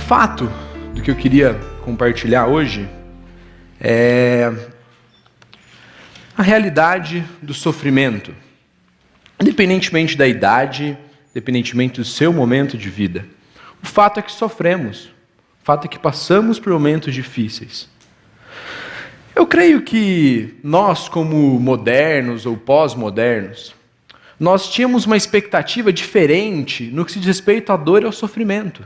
fato do que eu queria compartilhar hoje é a realidade do sofrimento. Independentemente da idade, independentemente do seu momento de vida. O fato é que sofremos. O fato é que passamos por momentos difíceis. Eu creio que nós, como modernos ou pós-modernos, nós tínhamos uma expectativa diferente no que se diz respeito à dor e ao sofrimento.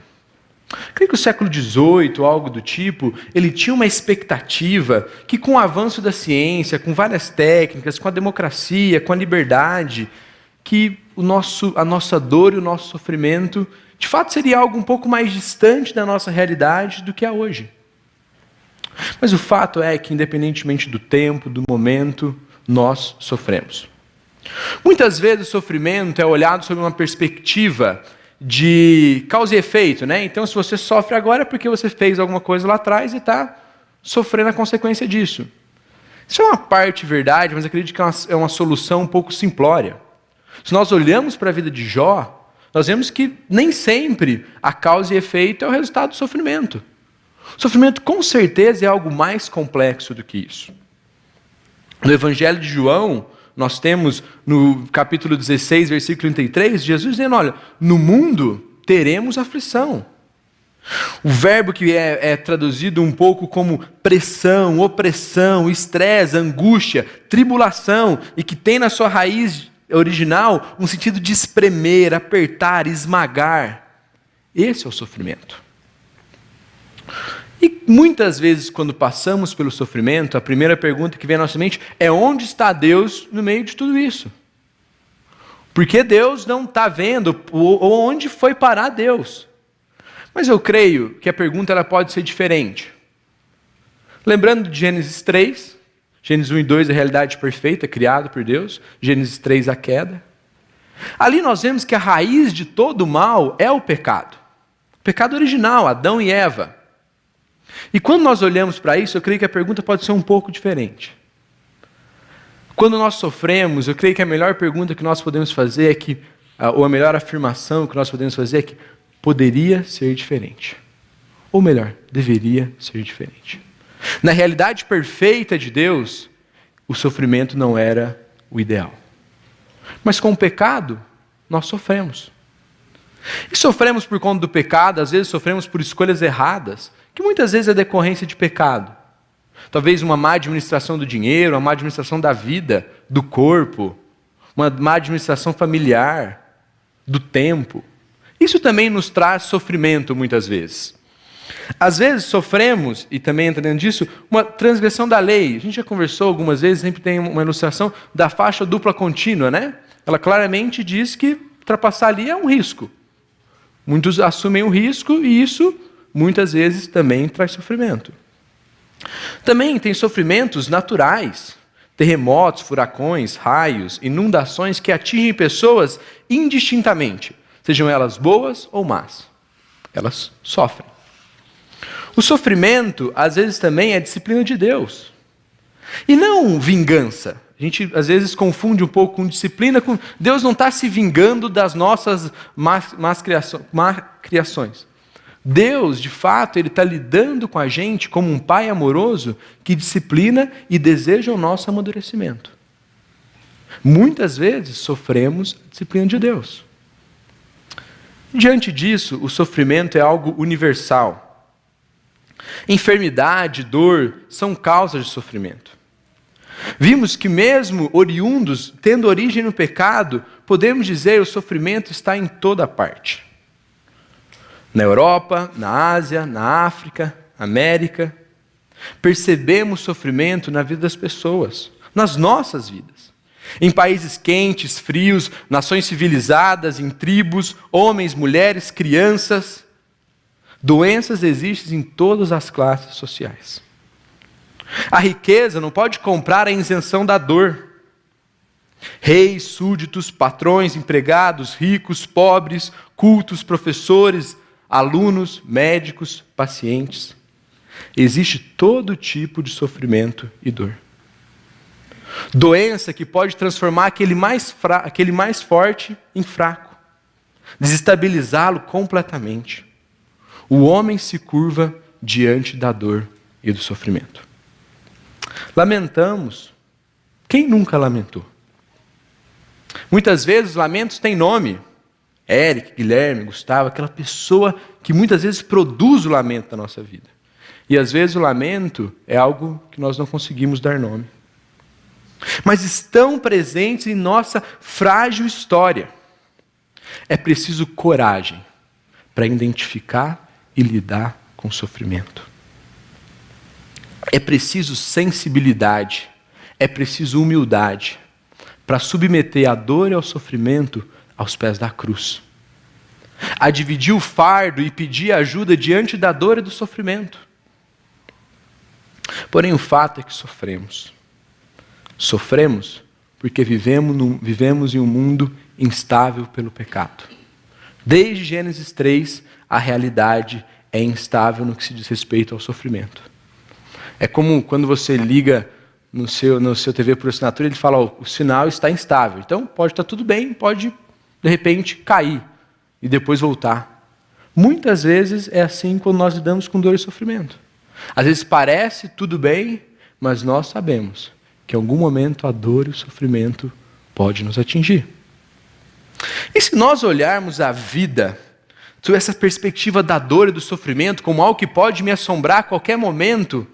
Creio que o século XVIII, algo do tipo, ele tinha uma expectativa que com o avanço da ciência, com várias técnicas, com a democracia, com a liberdade, que a nossa dor e o nosso sofrimento, de fato, seria algo um pouco mais distante da nossa realidade do que é hoje. Mas o fato é que, independentemente do tempo, do momento, nós sofremos. Muitas vezes o sofrimento é olhado sob uma perspectiva de causa e efeito, né? Então, se você sofre agora é porque você fez alguma coisa lá atrás e está sofrendo a consequência disso. Isso é uma parte verdade, mas acredito que é uma solução um pouco simplória. Se nós olhamos para a vida de Jó, nós vemos que nem sempre a causa e efeito é o resultado do sofrimento. O sofrimento, com certeza, é algo mais complexo do que isso. No Evangelho de João, nós temos no capítulo 16, versículo 33, Jesus dizendo, olha, no mundo teremos aflição. O verbo que é traduzido um pouco como pressão, opressão, estresse, angústia, tribulação, e que tem na sua raiz original um sentido de espremer, apertar, esmagar. Esse é o sofrimento. E muitas vezes, quando passamos pelo sofrimento, a primeira pergunta que vem à nossa mente é onde está Deus no meio de tudo isso? Porque Deus não está vendo, ou onde foi parar Deus? Mas eu creio que a pergunta ela pode ser diferente. Lembrando de Gênesis 3, Gênesis 1 e 2, a realidade perfeita, criada por Deus, Gênesis 3, a queda. Ali nós vemos que a raiz de todo o mal é o pecado. O pecado original, Adão e Eva. E quando nós olhamos para isso, eu creio que a pergunta pode ser um pouco diferente. Quando nós sofremos, eu creio que a melhor pergunta que nós podemos fazer é que, ou a melhor afirmação que nós podemos fazer é que poderia ser diferente. Ou melhor, deveria ser diferente. Na realidade perfeita de Deus, o sofrimento não era o ideal. Mas com o pecado, nós sofremos. E sofremos por conta do pecado, às vezes sofremos por escolhas erradas, que muitas vezes é decorrência de pecado. Talvez uma má administração do dinheiro, uma má administração da vida, do corpo, uma má administração familiar, do tempo. Isso também nos traz sofrimento muitas vezes. Às vezes sofremos, e também entra dentro disso, uma transgressão da lei. A gente já conversou algumas vezes, sempre tem uma ilustração da faixa dupla contínua, né? Ela claramente diz que ultrapassar ali é um risco. Muitos assumem o risco e isso muitas vezes também traz sofrimento. Também tem sofrimentos naturais, terremotos, furacões, raios, inundações que atingem pessoas indistintamente, sejam elas boas ou más. Elas sofrem. O sofrimento, às vezes, também é disciplina de Deus. E não vingança. A gente, às vezes, confunde um pouco com disciplina. Deus não está se vingando das nossas más criações. Deus, de fato, Ele está lidando com a gente como um pai amoroso que disciplina e deseja o nosso amadurecimento. Muitas vezes sofremos a disciplina de Deus. Diante disso, o sofrimento é algo universal. Enfermidade, dor, são causas de sofrimento. Vimos que mesmo oriundos, tendo origem no pecado, podemos dizer que o sofrimento está em toda parte. Na Europa, na Ásia, na África, América. Percebemos sofrimento na vida das pessoas, nas nossas vidas. Em países quentes, frios, nações civilizadas, em tribos, homens, mulheres, crianças. Doenças existem em todas as classes sociais. A riqueza não pode comprar a isenção da dor. Reis, súditos, patrões, empregados, ricos, pobres, cultos, professores, alunos, médicos, pacientes. Existe todo tipo de sofrimento e dor. Doença que pode transformar aquele mais forte em fraco, desestabilizá-lo completamente. O homem se curva diante da dor e do sofrimento. Lamentamos. Quem nunca lamentou? Muitas vezes os lamentos têm nome. Eric, Guilherme, Gustavo, aquela pessoa que muitas vezes produz o lamento na nossa vida. E às vezes o lamento é algo que nós não conseguimos dar nome. Mas estão presentes em nossa frágil história. É preciso coragem para identificar e lidar com o sofrimento. É preciso sensibilidade, é preciso humildade para submeter a dor e ao sofrimento aos pés da cruz. A dividir o fardo e pedir ajuda diante da dor e do sofrimento. Porém, o fato é que sofremos. Sofremos porque vivemos em um mundo instável pelo pecado. Desde Gênesis 3, a realidade é instável no que se diz respeito ao sofrimento. É como quando você liga no seu TV por assinatura, ele fala, o sinal está instável. Então pode estar tudo bem, pode de repente cair e depois voltar. Muitas vezes é assim quando nós lidamos com dor e sofrimento. Às vezes parece tudo bem, mas nós sabemos que em algum momento a dor e o sofrimento pode nos atingir. E se nós olharmos a vida sob essa perspectiva da dor e do sofrimento como algo que pode me assombrar a qualquer momento,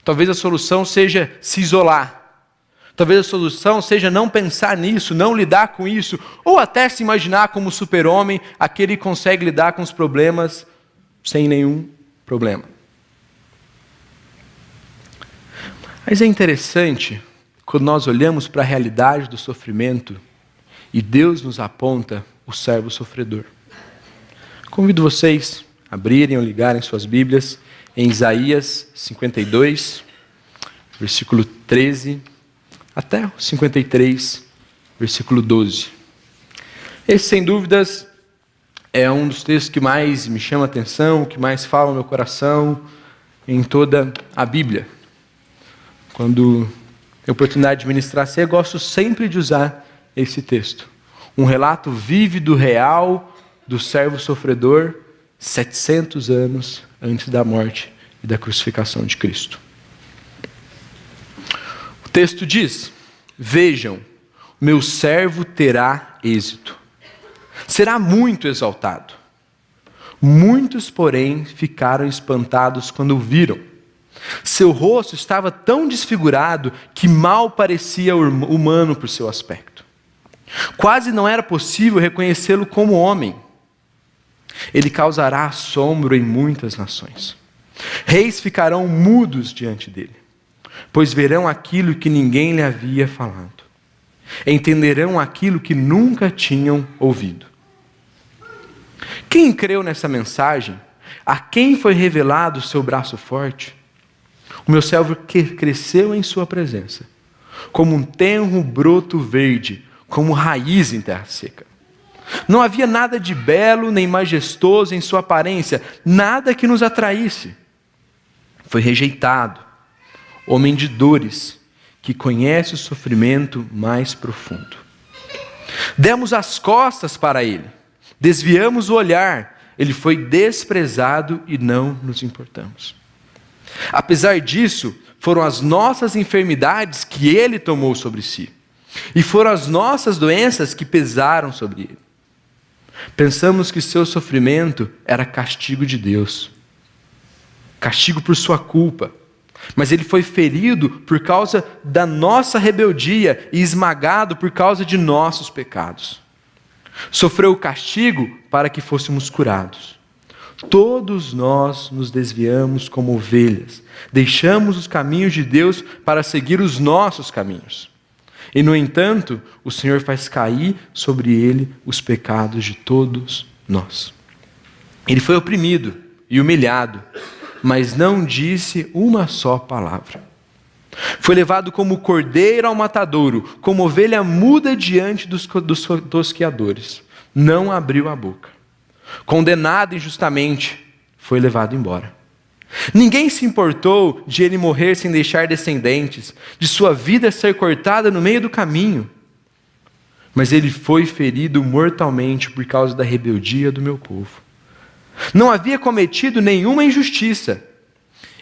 talvez a solução seja se isolar. Talvez a solução seja não pensar nisso, não lidar com isso, ou até se imaginar como super-homem, aquele que consegue lidar com os problemas sem nenhum problema. Mas é interessante, quando nós olhamos para a realidade do sofrimento e Deus nos aponta o servo sofredor. Convido vocês a abrirem ou ligarem suas Bíblias em Isaías 52, versículo 13, até o 53, versículo 12. Esse, sem dúvidas, é um dos textos que mais me chama a atenção, que mais fala ao meu coração em toda a Bíblia. Quando tenho a oportunidade de ministrar, eu gosto sempre de usar esse texto. Um relato vívido, real, do servo sofredor, 700 anos antes da morte e da crucificação de Cristo. O texto diz, vejam, meu servo terá êxito. Será muito exaltado. Muitos, porém, ficaram espantados quando o viram. Seu rosto estava tão desfigurado que mal parecia humano por seu aspecto. Quase não era possível reconhecê-lo como homem. Ele causará assombro em muitas nações. Reis ficarão mudos diante dele, pois verão aquilo que ninguém lhe havia falado. Entenderão aquilo que nunca tinham ouvido. Quem creu nessa mensagem? A quem foi revelado o seu braço forte? O meu servo cresceu em sua presença, como um tenro broto verde, como raiz em terra seca. Não havia nada de belo nem majestoso em sua aparência, nada que nos atraísse. Foi rejeitado, homem de dores, que conhece o sofrimento mais profundo. Demos as costas para ele, desviamos o olhar, ele foi desprezado e não nos importamos. Apesar disso, foram as nossas enfermidades que ele tomou sobre si, e foram as nossas doenças que pesaram sobre ele. Pensamos que seu sofrimento era castigo de Deus, castigo por sua culpa, mas ele foi ferido por causa da nossa rebeldia e esmagado por causa de nossos pecados. Sofreu o castigo para que fôssemos curados. Todos nós nos desviamos como ovelhas, deixamos os caminhos de Deus para seguir os nossos caminhos. E, no entanto, o Senhor faz cair sobre ele os pecados de todos nós. Ele foi oprimido e humilhado, mas não disse uma só palavra. Foi levado como cordeiro ao matadouro, como ovelha muda diante dos tosqueadores. Não abriu a boca. Condenado injustamente, foi levado embora. Ninguém se importou de ele morrer sem deixar descendentes, de sua vida ser cortada no meio do caminho. Mas ele foi ferido mortalmente por causa da rebeldia do meu povo. Não havia cometido nenhuma injustiça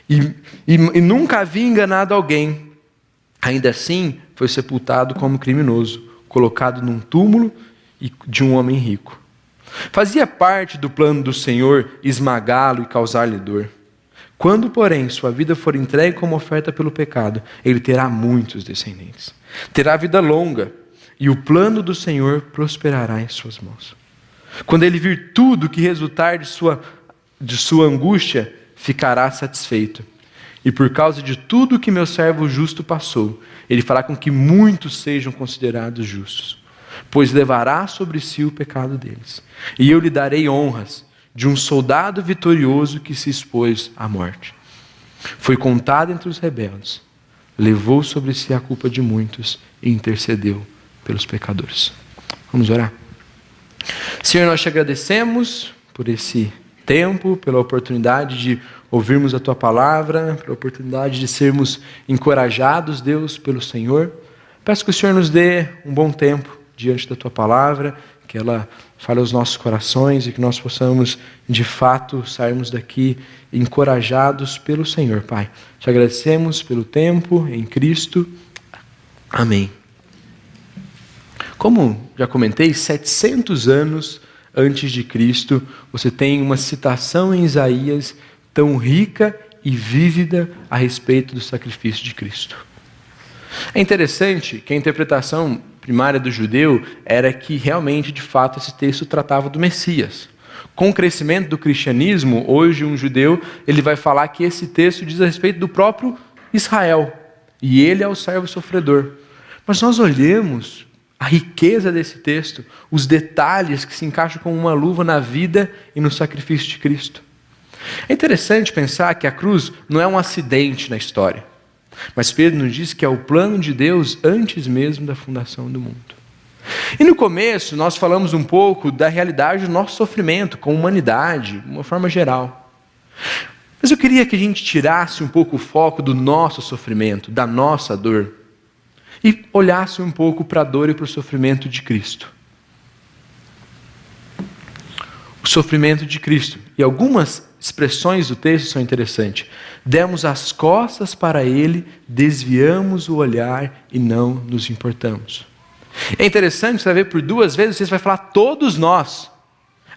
e nunca havia enganado alguém. Ainda assim, foi sepultado como criminoso, colocado num túmulo de um homem rico. Fazia parte do plano do Senhor esmagá-lo e causar-lhe dor. Quando, porém, sua vida for entregue como oferta pelo pecado, ele terá muitos descendentes. Terá vida longa, e o plano do Senhor prosperará em suas mãos. Quando ele vir tudo que resultar de sua angústia, ficará satisfeito. E por causa de tudo que meu servo justo passou, ele fará com que muitos sejam considerados justos, pois levará sobre si o pecado deles. E eu lhe darei honras de um soldado vitorioso que se expôs à morte. Foi contado entre os rebeldes, levou sobre si a culpa de muitos e intercedeu pelos pecadores. Vamos orar? Senhor, nós te agradecemos por esse tempo, pela oportunidade de ouvirmos a Tua palavra, pela oportunidade de sermos encorajados, Deus, pelo Senhor. Peço que o Senhor nos dê um bom tempo diante da Tua palavra, que ela fale aos nossos corações e que nós possamos, de fato, sairmos daqui encorajados pelo Senhor, Pai. Te agradecemos pelo tempo em Cristo. Amém. Como já comentei, 700 anos antes de Cristo, você tem uma citação em Isaías tão rica e vívida a respeito do sacrifício de Cristo. É interessante que a interpretação primária do judeu era que realmente, de fato, esse texto tratava do Messias. Com o crescimento do cristianismo, hoje um judeu ele vai falar que esse texto diz a respeito do próprio Israel, e ele é o servo sofredor. Mas nós olhamos a riqueza desse texto, os detalhes que se encaixam como uma luva na vida e no sacrifício de Cristo. É interessante pensar que a cruz não é um acidente na história, mas Pedro nos diz que é o plano de Deus antes mesmo da fundação do mundo. E no começo nós falamos um pouco da realidade do nosso sofrimento com a humanidade, de uma forma geral. Mas eu queria que a gente tirasse um pouco o foco do nosso sofrimento, da nossa dor, e olhasse um pouco para a dor e para o sofrimento de Cristo. O sofrimento de Cristo. E algumas expressões do texto são interessantes. Demos as costas para Ele, desviamos o olhar e não nos importamos. É interessante você ver por duas vezes, você vai falar todos nós.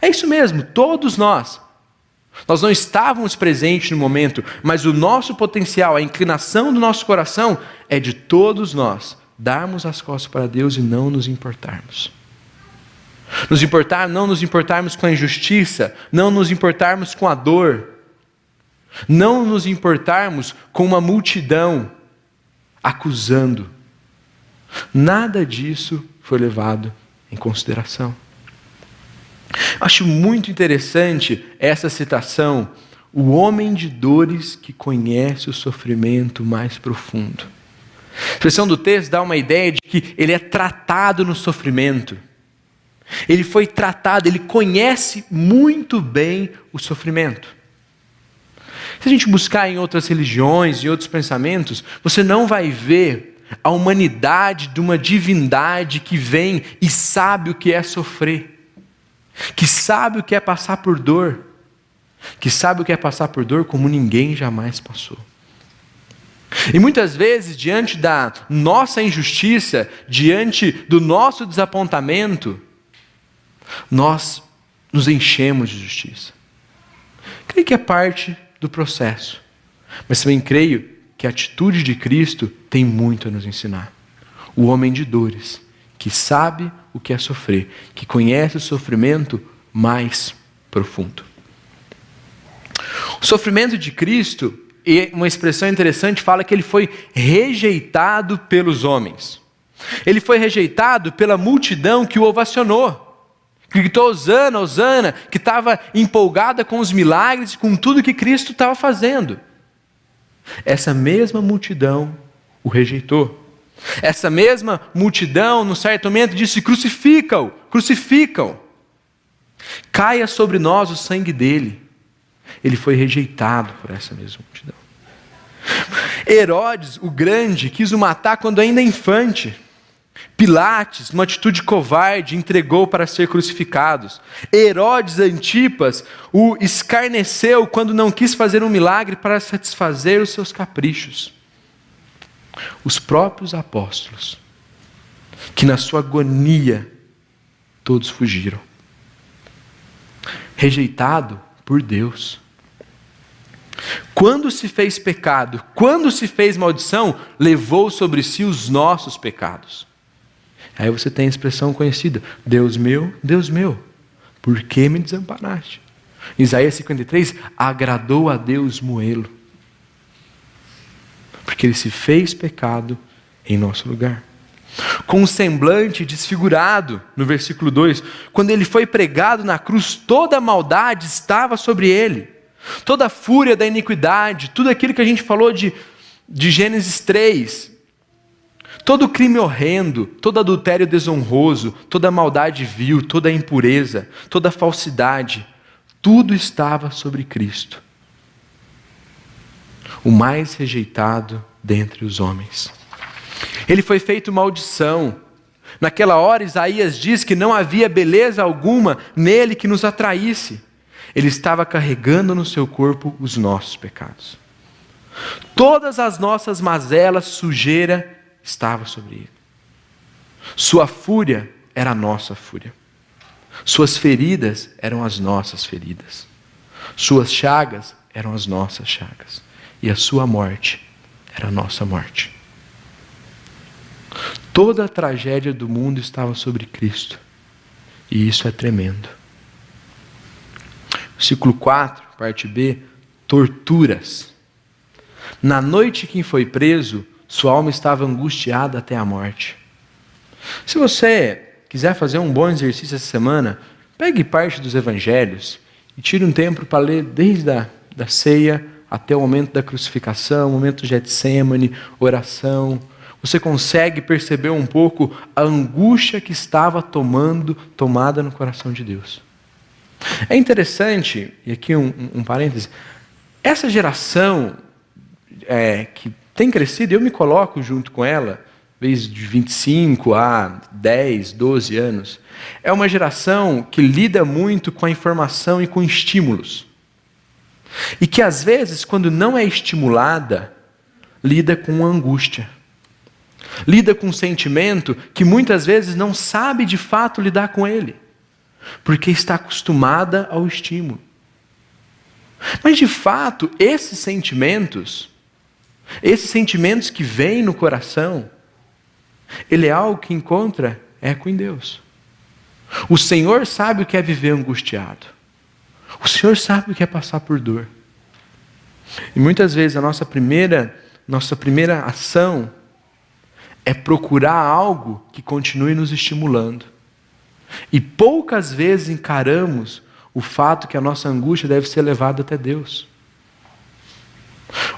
É isso mesmo, todos nós. Nós não estávamos presentes no momento, mas o nosso potencial, a inclinação do nosso coração é de todos nós darmos as costas para Deus e não nos importarmos. Não nos importarmos com a injustiça, não nos importarmos com a dor, não nos importarmos com uma multidão acusando. Nada disso foi levado em consideração. Acho muito interessante essa citação, o homem de dores que conhece o sofrimento mais profundo. A expressão do texto dá uma ideia de que ele é tratado no sofrimento. Ele foi tratado, ele conhece muito bem o sofrimento. Se a gente buscar em outras religiões, em outros pensamentos, você não vai ver a humanidade de uma divindade que vem e sabe o que é sofrer, que sabe o que é passar por dor, que sabe o que é passar por dor como ninguém jamais passou. E muitas vezes, diante da nossa injustiça, diante do nosso desapontamento, nós nos enchemos de justiça. Creio que é parte do processo, mas também creio que a atitude de Cristo tem muito a nos ensinar. O homem de dores, que sabe o que é sofrer, que conhece o sofrimento mais profundo. O sofrimento de Cristo, e uma expressão interessante fala que ele foi rejeitado pelos homens. Ele foi rejeitado pela multidão que o ovacionou. Que gritou Hosana, Hosana, que estava empolgada com os milagres e com tudo que Cristo estava fazendo. Essa mesma multidão o rejeitou. Essa mesma multidão, num certo momento, disse: crucificam, crucificam. Caia sobre nós o sangue dele. Ele foi rejeitado por essa mesma multidão. Herodes, o grande, quis o matar quando ainda infante. Pilates, numa atitude covarde, entregou para ser crucificados. Herodes Antipas o escarneceu quando não quis fazer um milagre para satisfazer os seus caprichos. Os próprios apóstolos, que na sua agonia todos fugiram. Rejeitado por Deus. Quando se fez pecado, quando se fez maldição, levou sobre si os nossos pecados. Aí você tem a expressão conhecida: Deus meu, por que me desamparaste? Isaías 53, agradou a Deus moê-lo, porque ele se fez pecado em nosso lugar. Com um semblante desfigurado, no versículo 2, quando ele foi pregado na cruz, toda a maldade estava sobre ele, toda a fúria da iniquidade, tudo aquilo que a gente falou de Gênesis 3, todo crime horrendo, todo adultério desonroso, toda maldade vil, toda impureza, toda falsidade, tudo estava sobre Cristo, o mais rejeitado dentre os homens. Ele foi feito maldição. Naquela hora, Isaías diz que não havia beleza alguma nele que nos atraísse. Ele estava carregando no seu corpo os nossos pecados. Todas as nossas mazelas, sujeira, estava sobre ele. Sua fúria era a nossa fúria. Suas feridas eram as nossas feridas. Suas chagas eram as nossas chagas. E a sua morte era a nossa morte. Toda a tragédia do mundo estava sobre Cristo. E isso é tremendo. Versículo 4, parte B, torturas. Na noite que foi preso, sua alma estava angustiada até a morte. Se você quiser fazer um bom exercício essa semana, pegue parte dos evangelhos e tire um tempo para ler desde da ceia até o momento da crucificação, o momento de Getsêmani, oração. Você consegue perceber um pouco a angústia que estava tomada no coração de Deus. É interessante, e aqui um parêntese, essa geração que tem crescido, eu me coloco junto com ela, desde de 25 a 10, 12 anos, é uma geração que lida muito com a informação e com estímulos. E que às vezes, quando não é estimulada, lida com angústia. Lida com um sentimento que muitas vezes não sabe de fato lidar com ele, porque está acostumada ao estímulo. Mas de fato, esses sentimentos que vêm no coração, ele é algo que encontra eco em Deus. O Senhor sabe o que é viver angustiado. O Senhor sabe o que é passar por dor. E muitas vezes a nossa primeira ação é procurar algo que continue nos estimulando. E poucas vezes encaramos o fato que a nossa angústia deve ser levada até Deus.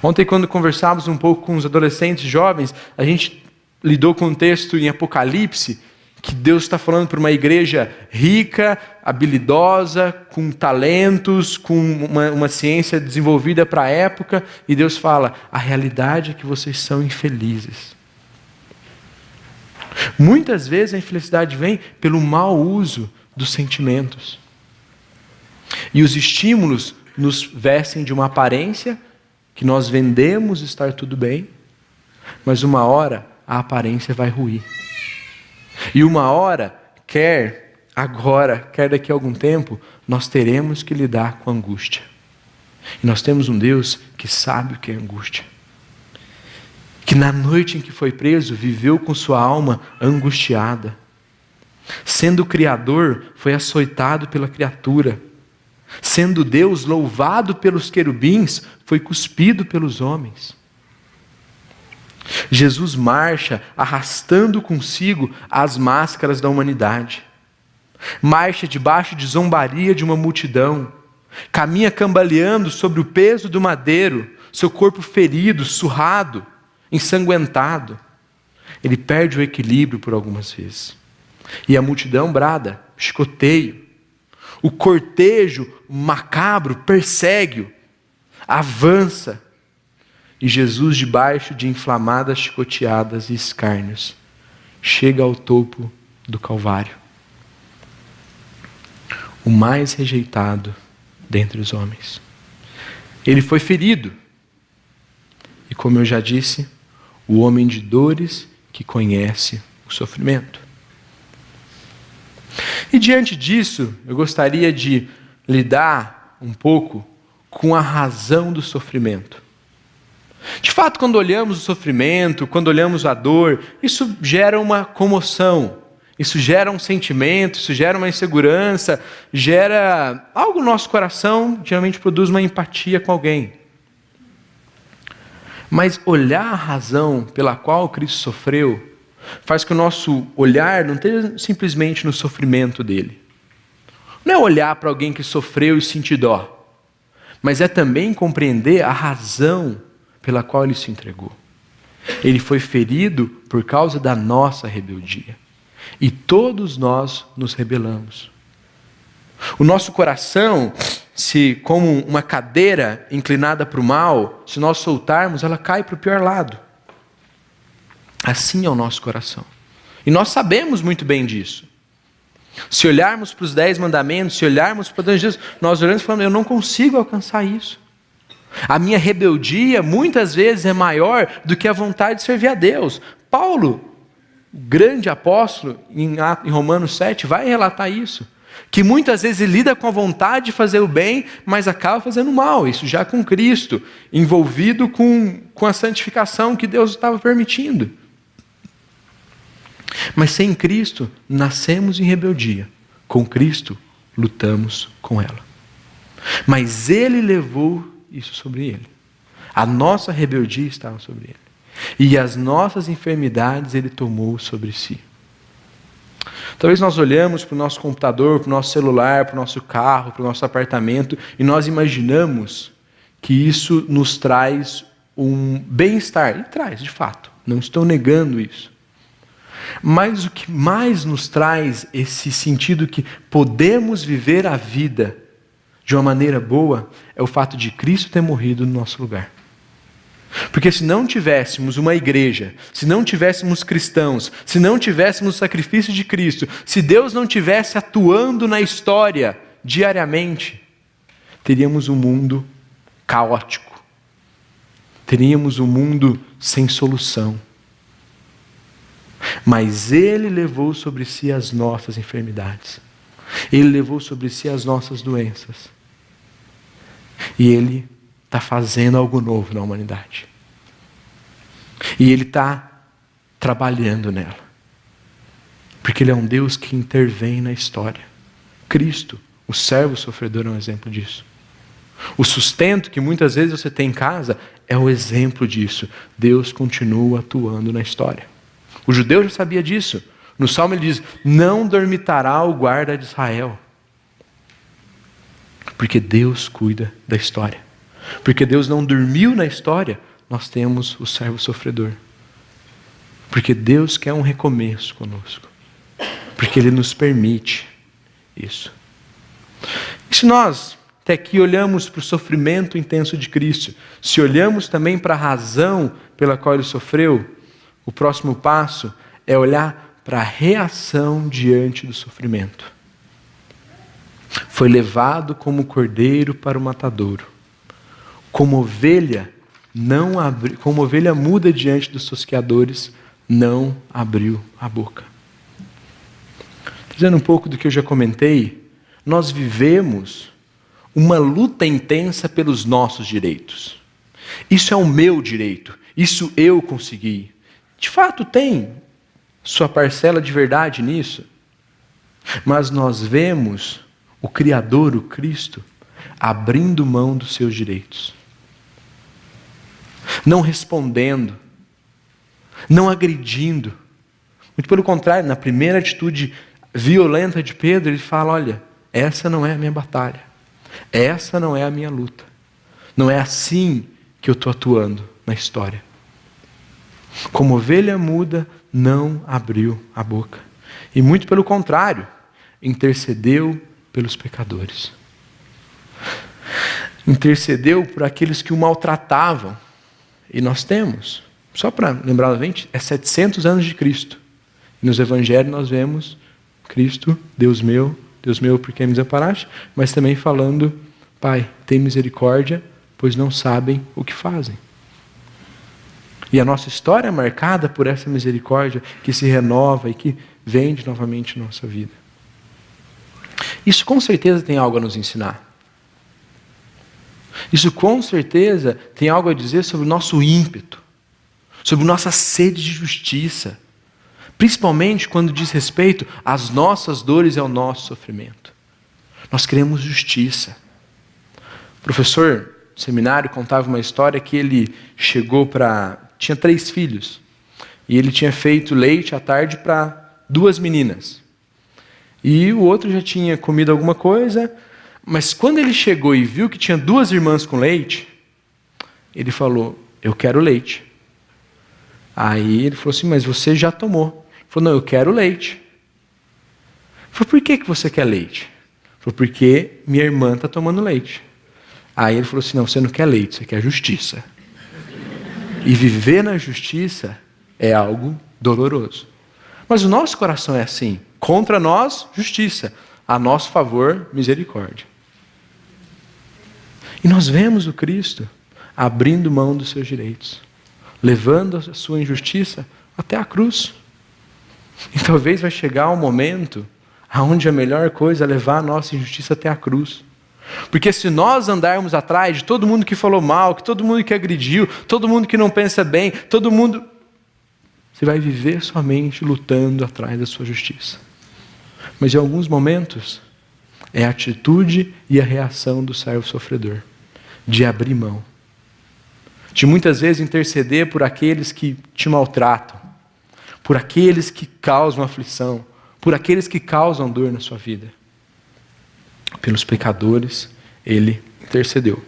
Ontem, quando conversávamos um pouco com os adolescentes jovens, a gente lidou com um texto em Apocalipse, que Deus está falando para uma igreja rica, habilidosa, com talentos, com uma ciência desenvolvida para a época, e Deus fala: a realidade é que vocês são infelizes. Muitas vezes a infelicidade vem pelo mau uso dos sentimentos. E os estímulos nos vestem de uma aparência que nós vendemos estar tudo bem, mas uma hora a aparência vai ruir. E uma hora, quer agora, quer daqui a algum tempo, nós teremos que lidar com a angústia. E nós temos um Deus que sabe o que é angústia. Que na noite em que foi preso, viveu com sua alma angustiada. Sendo Criador, foi açoitado pela criatura. Sendo Deus, louvado pelos querubins, foi cuspido pelos homens. Jesus marcha arrastando consigo as máscaras da humanidade. Marcha debaixo de zombaria de uma multidão. Caminha cambaleando sobre o peso do madeiro, seu corpo ferido, surrado, ensanguentado. Ele perde o equilíbrio por algumas vezes. E a multidão brada, chicoteio. O cortejo macabro persegue-o, avança. E Jesus, debaixo de inflamadas chicoteadas e escárnios, chega ao topo do Calvário. O mais rejeitado dentre os homens. Ele foi ferido. E como eu já disse, o homem de dores que conhece o sofrimento. E diante disso, eu gostaria de lidar um pouco com a razão do sofrimento. De fato, quando olhamos o sofrimento, quando olhamos a dor, isso gera uma comoção, isso gera um sentimento, isso gera uma insegurança, gera algo no nosso coração, geralmente produz uma empatia com alguém. Mas olhar a razão pela qual Cristo sofreu faz que o nosso olhar não esteja simplesmente no sofrimento dele. Não é olhar para alguém que sofreu e sentir dó, mas é também compreender a razão pela qual ele se entregou. Ele foi ferido por causa da nossa rebeldia. E todos nós nos rebelamos. O nosso coração, se como uma cadeira inclinada para o mal, se nós soltarmos, ela cai para o pior lado. Assim é o nosso coração. E nós sabemos muito bem disso. Se olharmos para os 10 mandamentos, se olharmos para Deus, Jesus, nós olhamos e falamos, eu não consigo alcançar isso. A minha rebeldia muitas vezes é maior do que a vontade de servir a Deus. Paulo, grande apóstolo, em Romanos 7, vai relatar isso. Que muitas vezes ele lida com a vontade de fazer o bem, mas acaba fazendo o mal. Isso já com Cristo, envolvido com a santificação que Deus estava permitindo. Mas sem Cristo, nascemos em rebeldia. Com Cristo, lutamos com ela. Mas Ele levou isso sobre Ele. A nossa rebeldia estava sobre Ele. E as nossas enfermidades Ele tomou sobre si. Talvez nós olhamos para o nosso computador, para o nosso celular, para o nosso carro, para o nosso apartamento, e nós imaginamos que isso nos traz um bem-estar. E traz, de fato. Não estou negando isso. Mas o que mais nos traz esse sentido que podemos viver a vida de uma maneira boa é o fato de Cristo ter morrido no nosso lugar. Porque se não tivéssemos uma igreja, se não tivéssemos cristãos, se não tivéssemos o sacrifício de Cristo, se Deus não tivesse atuando na história diariamente, teríamos um mundo caótico. Teríamos um mundo sem solução. Mas Ele levou sobre si as nossas enfermidades. Ele levou sobre si as nossas doenças. E Ele está fazendo algo novo na humanidade. E Ele está trabalhando nela. Porque Ele é um Deus que intervém na história. Cristo, o servo sofredor, é um exemplo disso. O sustento que muitas vezes você tem em casa é o exemplo disso. Deus continua atuando na história. O judeu já sabia disso. No Salmo ele diz, não dormitará o guarda de Israel. Porque Deus cuida da história. Porque Deus não dormiu na história, nós temos o servo sofredor. Porque Deus quer um recomeço conosco. Porque Ele nos permite isso. E se nós até aqui olhamos para o sofrimento intenso de Cristo, se olhamos também para a razão pela qual Ele sofreu, o próximo passo é olhar para a reação diante do sofrimento. Foi levado como cordeiro para o matadouro. Como ovelha muda diante dos tosqueadores, não abriu a boca. Dizendo um pouco do que eu já comentei, nós vivemos uma luta intensa pelos nossos direitos. Isso é o meu direito, isso eu consegui. De fato tem sua parcela de verdade nisso, mas nós vemos o Criador, o Cristo, abrindo mão dos seus direitos. Não respondendo, não agredindo. Muito pelo contrário, na primeira atitude violenta de Pedro, ele fala, olha, essa não é a minha batalha. Essa não é a minha luta. Não é assim que eu estou atuando na história. Como ovelha muda, não abriu a boca. E muito pelo contrário, intercedeu pelos pecadores. Intercedeu por aqueles que o maltratavam. E nós temos, só para lembrar novamente, é 700 anos de Cristo. E nos evangelhos nós vemos Cristo, Deus meu, por que me desamparaste? Mas também falando, Pai, tem misericórdia, pois não sabem o que fazem. E a nossa história é marcada por essa misericórdia que se renova e que vende novamente em nossa vida. Isso com certeza tem algo a nos ensinar. Isso com certeza tem algo a dizer sobre o nosso ímpeto, sobre nossa sede de justiça, principalmente quando diz respeito às nossas dores e ao nosso sofrimento. Nós queremos justiça. O professor do seminário contava uma história que ele tinha 3 filhos, e ele tinha feito leite à tarde para 2 meninas. E o outro já tinha comido alguma coisa, mas quando ele chegou e viu que tinha 2 irmãs com leite, ele falou, eu quero leite. Aí ele falou assim, mas você já tomou. Ele falou, não, eu quero leite. Ele falou, por que você quer leite? Ele falou, porque minha irmã está tomando leite. Aí ele falou assim, não, você não quer leite, você quer justiça. E viver na justiça é algo doloroso. Mas o nosso coração é assim, contra nós, justiça. A nosso favor, misericórdia. E nós vemos o Cristo abrindo mão dos seus direitos, levando a sua injustiça até a cruz. E talvez vai chegar um momento onde a melhor coisa é levar a nossa injustiça até a cruz. Porque se nós andarmos atrás de todo mundo que falou mal, que todo mundo que agrediu, todo mundo que não pensa bem, todo mundo... Você vai viver somente lutando atrás da sua justiça. Mas em alguns momentos, é a atitude e a reação do servo sofredor, de abrir mão. De muitas vezes interceder por aqueles que te maltratam, por aqueles que causam aflição, por aqueles que causam dor na sua vida. Pelos pecadores, ele intercedeu.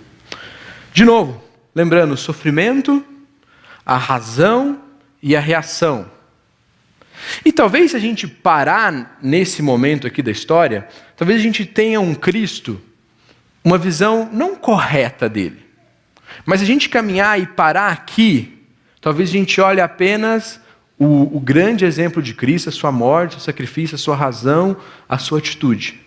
De novo, lembrando, o sofrimento, a razão e a reação. E talvez se a gente parar nesse momento aqui da história, talvez a gente tenha um Cristo, uma visão não correta dele. Mas se a gente caminhar e parar aqui, talvez a gente olhe apenas o grande exemplo de Cristo, a sua morte, o sacrifício, a sua razão, a sua atitude.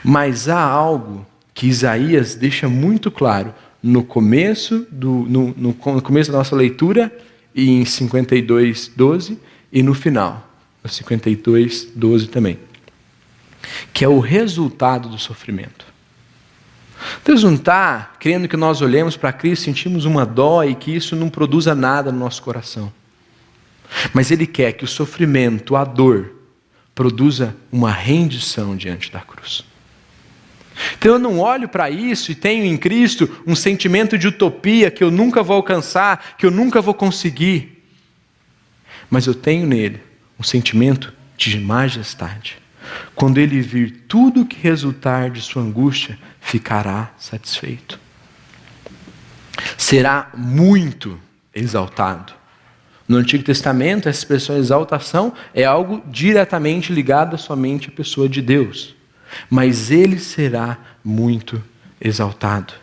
Mas há algo que Isaías deixa muito claro no começo no começo da nossa leitura, e em 52:12, e no final, no 52:12 também, que é o resultado do sofrimento. Deus não está querendo que nós olhemos para Cristo, sentimos uma dó e que isso não produza nada no nosso coração. Mas Ele quer que o sofrimento, a dor, produza uma rendição diante da cruz. Então eu não olho para isso e tenho em Cristo um sentimento de utopia que eu nunca vou alcançar, que eu nunca vou conseguir. Mas eu tenho nele um sentimento de majestade. Quando ele vir tudo que resultar de sua angústia, ficará satisfeito. Será muito exaltado. No Antigo Testamento, essa expressão exaltação é algo diretamente ligado somente à pessoa de Deus. Mas ele será muito exaltado.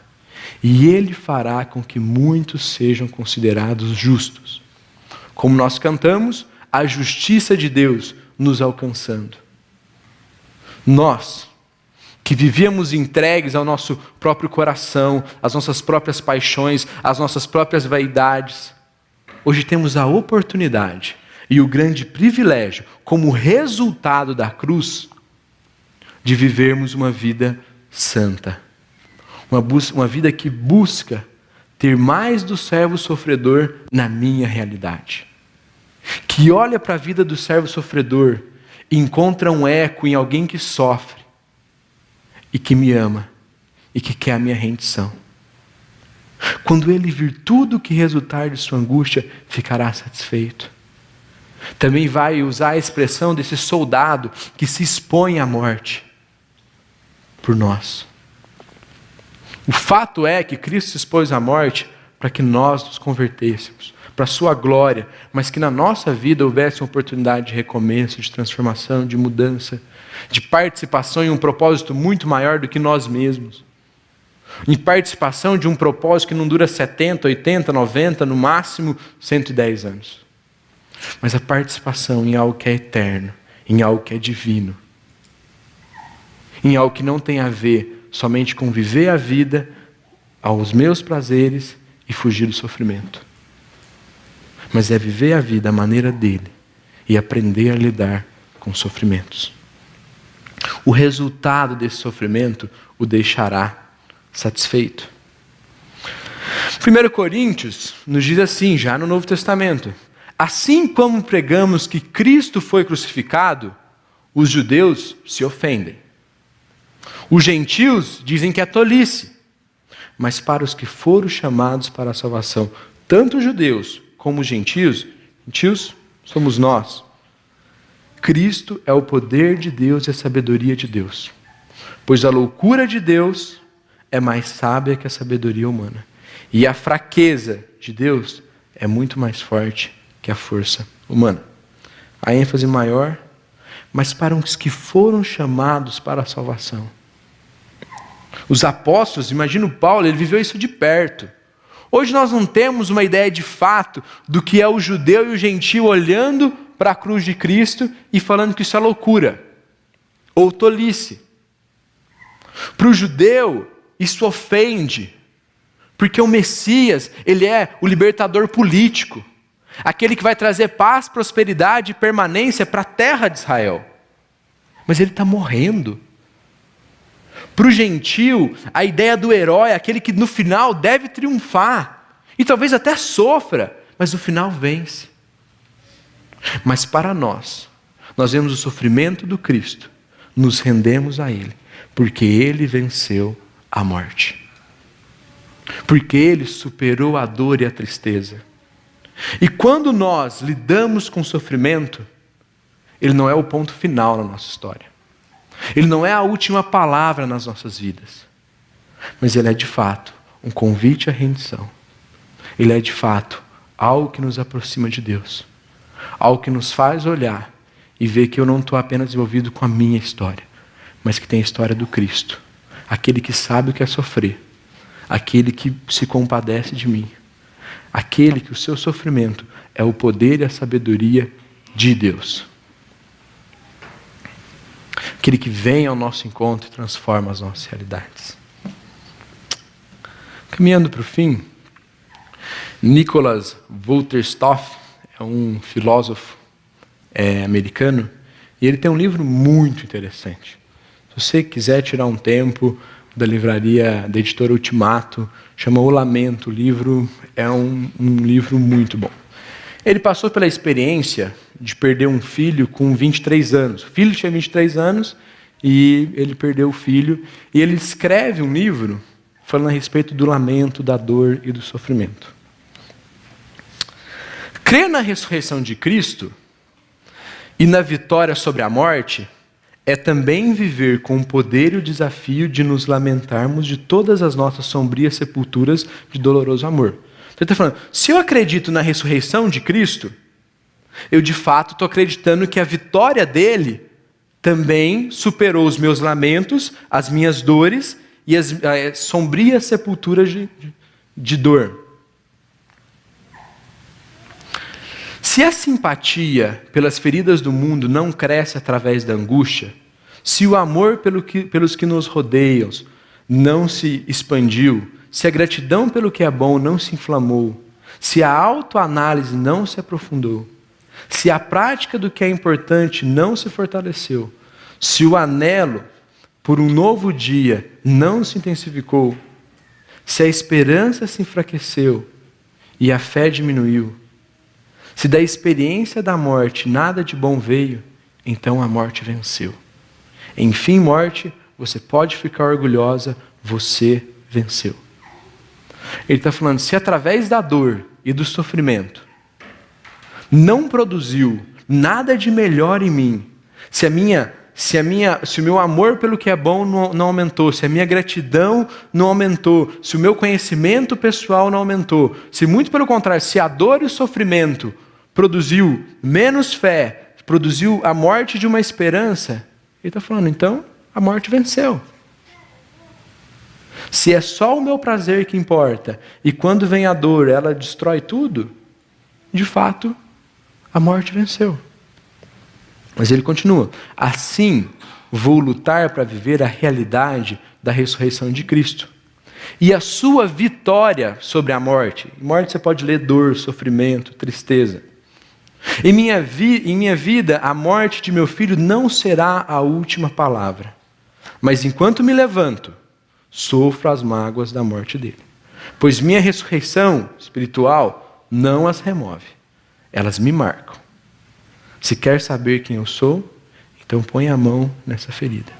E ele fará com que muitos sejam considerados justos. Como nós cantamos, a justiça de Deus nos alcançando. Nós, que vivíamos entregues ao nosso próprio coração, às nossas próprias paixões, às nossas próprias vaidades, hoje temos a oportunidade e o grande privilégio, como resultado da cruz, de vivermos uma vida santa. Uma vida que busca ter mais do servo sofredor na minha realidade. Que olha para a vida do servo sofredor e encontra um eco em alguém que sofre e que me ama e que quer a minha rendição. Quando ele vir tudo o que resultar de sua angústia, ficará satisfeito. Também vai usar a expressão desse soldado que se expõe à morte por nós. O fato é que Cristo se expôs à morte para que nós nos convertêssemos, para a sua glória, mas que na nossa vida houvesse uma oportunidade de recomeço, de transformação, de mudança, de participação em um propósito muito maior do que nós mesmos. Em participação de um propósito que não dura 70, 80, 90, no máximo 110 anos. mas a participação em algo que é eterno, em algo que é divino, em algo que não tem a ver somente com viver a vida aos meus prazeres e fugir do sofrimento, mas é viver a vida à maneira dele e aprender a lidar com sofrimentos. O resultado desse sofrimento o deixará satisfeito. 1 Coríntios nos diz assim, já no Novo Testamento: assim como pregamos que Cristo foi crucificado, os judeus se ofendem. Os gentios dizem que é tolice. Mas para os que foram chamados para a salvação, tanto os judeus como os gentios somos nós. Cristo é o poder de Deus e a sabedoria de Deus. Pois a loucura de Deus é mais sábia que a sabedoria humana. E a fraqueza de Deus é muito mais forte que a força humana. A ênfase maior, mas para os que foram chamados para a salvação. Os apóstolos, imagina o Paulo, ele viveu isso de perto. Hoje nós não temos uma ideia de fato do que é o judeu e o gentio olhando para a cruz de Cristo e falando que isso é loucura ou tolice. Para o judeu, isso ofende, porque o Messias, ele é o libertador político, aquele que vai trazer paz, prosperidade e permanência para a terra de Israel. Mas ele está morrendo. Para o gentio, a ideia do herói é aquele que no final deve triunfar, e talvez até sofra, mas no final vence. Mas para nós vemos o sofrimento do Cristo, nos rendemos a Ele, porque Ele venceu a morte. Porque Ele superou a dor e a tristeza. E quando nós lidamos com o sofrimento, ele não é o ponto final na nossa história. Ele não é a última palavra nas nossas vidas. Mas ele é de fato um convite à rendição. Ele é de fato algo que nos aproxima de Deus. Algo que nos faz olhar e ver que eu não estou apenas envolvido com a minha história, mas que tem a história do Cristo. Aquele que sabe o que é sofrer. Aquele que se compadece de mim. Aquele que o seu sofrimento é o poder e a sabedoria de Deus. Aquele que vem ao nosso encontro e transforma as nossas realidades. Caminhando para o fim, Nicholas Wolterstorff é um filósofo americano, e ele tem um livro muito interessante. Se você quiser tirar um tempo da livraria da editora Ultimato, chama O Lamento. O livro é um livro muito bom. Ele passou pela experiência de perder um filho com 23 anos. O filho tinha 23 anos e ele perdeu o filho. E ele escreve um livro falando a respeito do lamento, da dor e do sofrimento. Crer na ressurreição de Cristo e na vitória sobre a morte é também viver com o poder e o desafio de nos lamentarmos de todas as nossas sombrias sepulturas de doloroso amor. Você está falando, se eu acredito na ressurreição de Cristo, eu de fato estou acreditando que a vitória dele também superou os meus lamentos, as minhas dores e as sombrias sepulturas de dor. Se a simpatia pelas feridas do mundo não cresce através da angústia, se o amor pelos que nos rodeiam não se expandiu, se a gratidão pelo que é bom não se inflamou, se a autoanálise não se aprofundou, se a prática do que é importante não se fortaleceu, se o anelo por um novo dia não se intensificou, se a esperança se enfraqueceu e a fé diminuiu, se da experiência da morte nada de bom veio, então a morte venceu. Enfim, morte, você pode ficar orgulhosa, você venceu. Ele está falando, se através da dor e do sofrimento não produziu nada de melhor em mim, se o meu amor pelo que é bom não aumentou, se a minha gratidão não aumentou, se o meu conhecimento pessoal não aumentou, se muito pelo contrário, se a dor e o sofrimento produziu menos fé, produziu a morte de uma esperança, ele está falando, então a morte venceu. Se é só o meu prazer que importa, e quando vem a dor ela destrói tudo, de fato, A morte venceu. Mas ele continua: assim vou lutar para viver a realidade da ressurreição de Cristo. E a sua vitória sobre a morte. Em morte você pode ler dor, sofrimento, tristeza. Em minha vida, a morte de meu filho não será a última palavra. Mas enquanto me levanto, sofro as mágoas da morte dele. Pois minha ressurreição espiritual não as remove. Elas me marcam. Se quer saber quem eu sou, então põe a mão nessa ferida.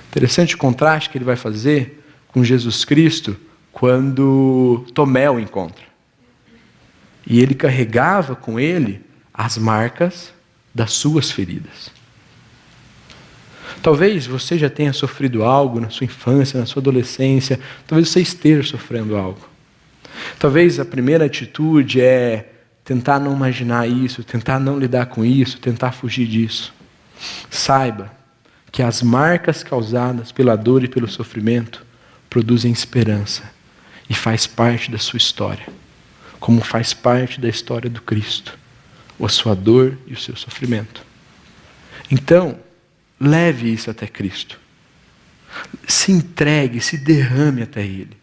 Interessante o contraste que ele vai fazer com Jesus Cristo quando Tomé o encontra. E ele carregava com ele as marcas das suas feridas. Talvez você já tenha sofrido algo na sua infância, na sua adolescência. Talvez você esteja sofrendo algo. Talvez a primeira atitude é tentar não imaginar isso, tentar não lidar com isso, tentar fugir disso. Saiba que as marcas causadas pela dor e pelo sofrimento produzem esperança e faz parte da sua história, como faz parte da história do Cristo, a sua dor e o seu sofrimento. Então, leve isso até Cristo. Se entregue, se derrame até Ele,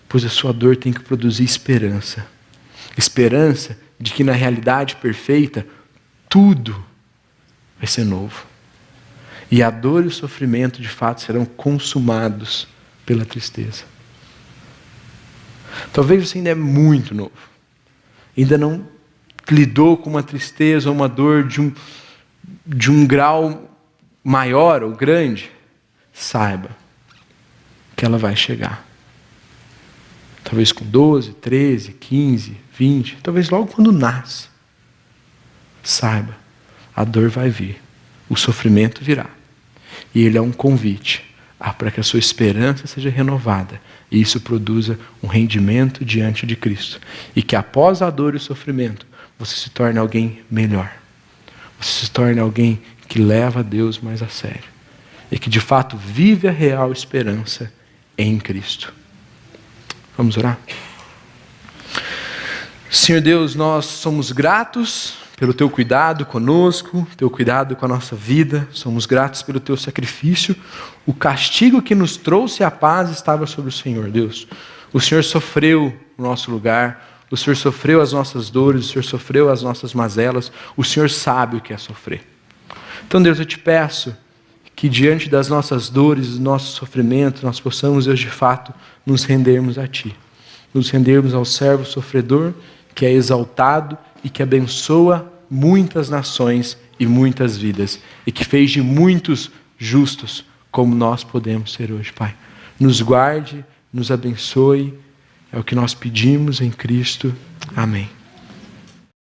pois a sua dor tem que produzir esperança. Esperança de que na realidade perfeita, tudo vai ser novo. E a dor e o sofrimento, de fato, serão consumados pela tristeza. Talvez você ainda é muito novo. Ainda não lidou com uma tristeza ou uma dor de um grau maior ou grande. Saiba que ela vai chegar. Talvez com 12, 13, 15, 20, talvez logo quando nasce. Saiba, a dor vai vir, o sofrimento virá. E ele é um convite para que a sua esperança seja renovada e isso produza um rendimento diante de Cristo. E que após a dor e o sofrimento, você se torne alguém melhor. Você se torne alguém que leva a Deus mais a sério. E que de fato vive a real esperança em Cristo. Vamos orar? Senhor Deus, nós somos gratos pelo Teu cuidado conosco, Teu cuidado com a nossa vida. Somos gratos pelo Teu sacrifício. O castigo que nos trouxe a paz estava sobre o Senhor, Deus. O Senhor sofreu no nosso lugar. O Senhor sofreu as nossas dores. O Senhor sofreu as nossas mazelas. O Senhor sabe o que é sofrer. Então, Deus, eu te peço que diante das nossas dores, do nosso sofrimento, nós possamos, Deus, de fato, nos rendermos a Ti. Nos rendermos ao servo sofredor, que é exaltado e que abençoa muitas nações e muitas vidas. E que fez de muitos justos, como nós podemos ser hoje, Pai. Nos guarde, nos abençoe. É o que nós pedimos em Cristo. Amém.